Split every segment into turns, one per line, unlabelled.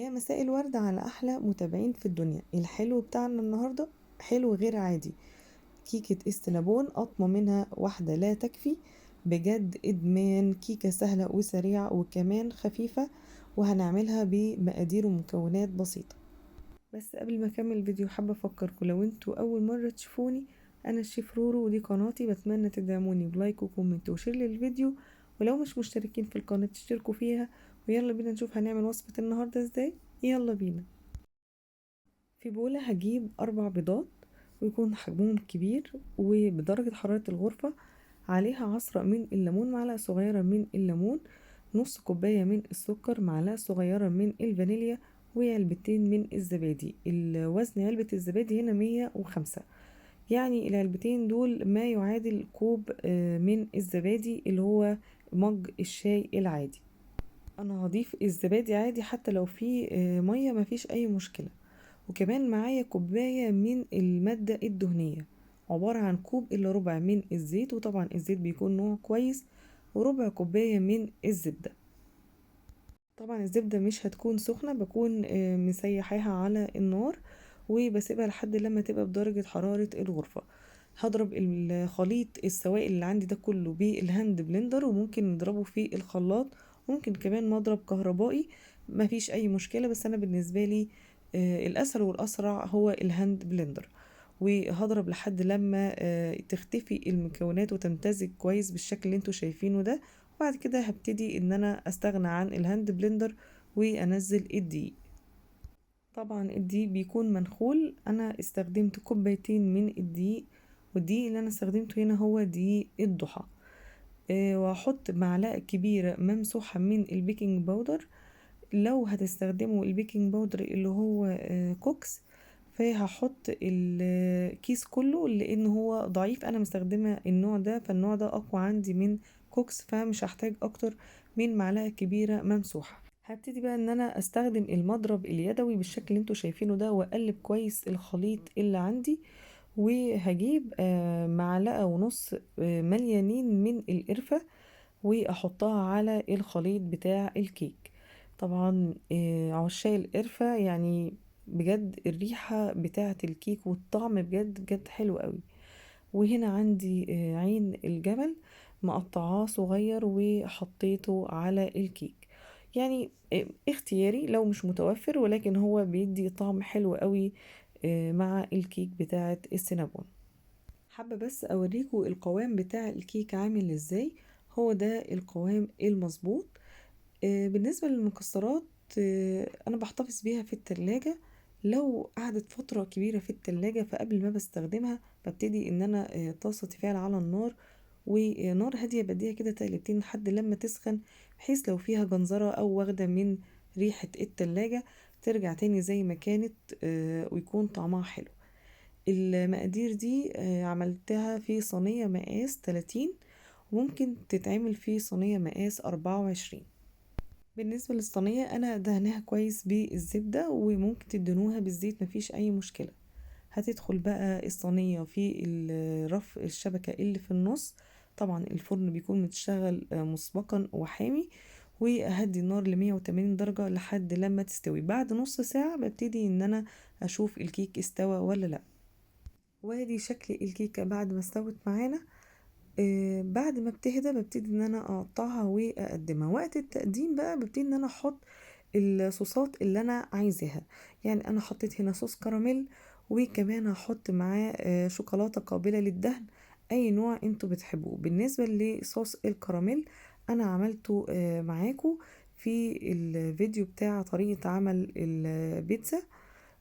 يا مساء الورد على احلى متابعين في الدنيا. الحلو بتاعنا النهارده حلو غير عادي. كيكة استنابون قطمة منها واحدة لا تكفي. بجد ادمان كيكة سهلة وسريعة وكمان خفيفة، وهنعملها بمقادير ومكونات بسيطة. بس قبل ما اكمل الفيديو حابة افكركم، لو انتوا اول مرة تشوفوني، انا الشيف رورو ودي قناتي. بتمنى تدعموني بلايك وكومنت وشير للفيديو، ولو مش مشتركين في القناة تشتركوا فيها. ويلا بينا نشوف هنعمل وصفة النهاردة ازاي. يلا بينا. في بولة هجيب 4 بيضات، ويكون حجمهم كبير وبدرجة حرارة الغرفة. عليها عصرة من الليمون، معلقة صغيرة من الليمون، نص كوباية من السكر، معلقة صغيرة من الفانيليا، وعلبتين من الزبادي. الوزن علبة الزبادي هنا 105، يعني العلبتين دول ما يعادل كوب من الزبادي، اللي هو مج الشاي العادي. انا هضيف الزبادي عادي حتى لو في مية مفيش اي مشكلة. وكمان معايا كوباية من المادة الدهنية، عبارة عن كوب إلا ربع من الزيت، وطبعا الزيت بيكون نوع كويس، وربع كوباية من الزبدة. طبعا الزبدة مش هتكون سخنة، بكون مسيحاها على النار وبسيبها لحد لما تبقى بدرجة حرارة الغرفة. هضرب الخليط السوائل اللي عندي ده كله بالهاند بلندر، وممكن نضربه في الخلاط، ممكن كمان مضرب كهربائي، مفيش اي مشكلة. بس انا بالنسبة لي الاسهل والاسرع هو الهاند بلندر. وهضرب لحد لما تختفي المكونات وتمتزج كويس بالشكل اللي انتوا شايفينه ده. وبعد كده هبتدي ان انا استغنى عن الهاند بلندر وانزل الدقيق. طبعا الدقيق بيكون منخول، انا استخدمت كوبايتين من الدقيق، والدقيق اللي انا استخدمته هنا هو دقيق الضحى. وهحط معلقة كبيرة ممسوحة من البيكنج باودر. لو هتستخدموا البيكنج باودر اللي هو كوكس، فهحط الكيس كله، لان هو ضعيف. انا مستخدمة النوع ده، فالنوع ده اقوى عندي من كوكس، فمش هحتاج اكتر من معلقة كبيرة ممسوحة. هبتدي بقى ان انا استخدم المضرب اليدوي بالشكل اللي انتوا شايفينه ده، واقلب كويس الخليط اللي عندي. وهجيب معلقة ونص مليانين من القرفة، واحطها على الخليط بتاع الكيك. طبعا عشاق القرفة يعني، بجد الريحة بتاعة الكيك والطعم بجد بجد حلو قوي. وهنا عندي عين الجمل مقطعاه صغير وحطيته على الكيك. يعني اختياري لو مش متوفر، ولكن هو بيدي طعم حلو قوي مع الكيك بتاعة السينابون. حابة بس اوريكم القوام بتاع الكيك عامل ازاي. هو ده القوام المظبوط. بالنسبة للمكسرات، انا بحتفظ بيها في التلاجة. لو قعدت فترة كبيرة في التلاجة، فقبل ما بستخدمها ببتدي ان انا طاسة تيفال على النار، ونار هادية بديها كده تقلبتين لحد لما تسخن، بحيث لو فيها جنزرة او واخدة من ريحة التلاجة ترجع تاني زي ما كانت، ويكون طعمها حلو. المقادير دي عملتها في صينية مقاس 30، وممكن تتعمل في صينية مقاس 24. بالنسبة للصينية أنا دهنها كويس بالزبدة، وممكن تدهنوها بالزيت مفيش أي مشكلة. هتدخل بقى الصينية في الرف الشبكة اللي في النص. طبعا الفرن بيكون متشغل مسبقا وحامي، وأهدي النار ل180 درجة لحد لما تستوي. بعد نص ساعة ببتدي ان انا اشوف الكيك استوى ولا لا. وادي شكل الكيكة بعد ما استوت معانا. بعد ما بتهدى ببتدي ان انا اقطعها واقدمها. وقت التقديم بقى ببتدي ان انا احط الصوصات اللي انا عايزاها. يعني انا حطيت هنا صوص كراميل، وكمان هحط معاه شوكولاتة قابلة للدهن، اي نوع انتوا بتحبوه. بالنسبة لصوص الكراميل انا عملته معاكو في الفيديو بتاع طريقة عمل البيتزا.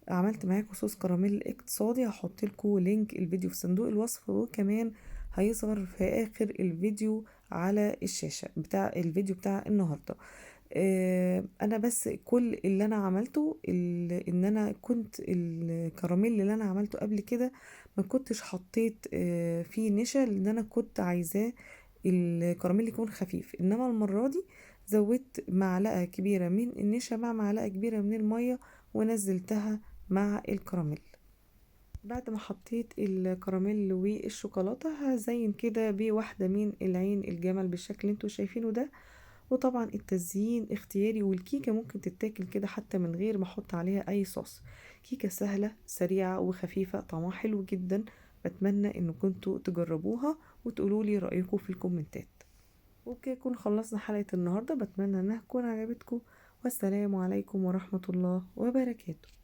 عملت معاكم صوص كراميل اقتصادي، هحط لكم لينك الفيديو في صندوق الوصف، وكمان هيظهر في اخر الفيديو على الشاشة بتاع الفيديو بتاع النهاردة. انا بس كل اللي انا عملته ان انا كنت الكراميل اللي انا عملته قبل كده ما كنتش حطيت فيه نشا، لان انا كنت عايزاه الكراميل يكون خفيف. انما المرة دي زودت معلقة كبيرة من النشا مع معلقة كبيرة من المية، ونزلتها مع الكراميل. بعد ما حطيت الكراميل والشوكولاتة هزين كده بواحدة من العين الجمل بالشكل اللي انتوا شايفينه ده. وطبعا التزيين اختياري، والكيكة ممكن تتاكل كده حتى من غير ما احط عليها اي صوص. كيكة سهلة سريعة وخفيفة طعمها حلو جدا. بتمنى ان كنتوا تجربوها وتقولولي رأيكم في الكومنتات. وبكده نكون خلصنا حلقة النهاردة، بتمنى انها تكون عجبتكم. والسلام عليكم ورحمة الله وبركاته.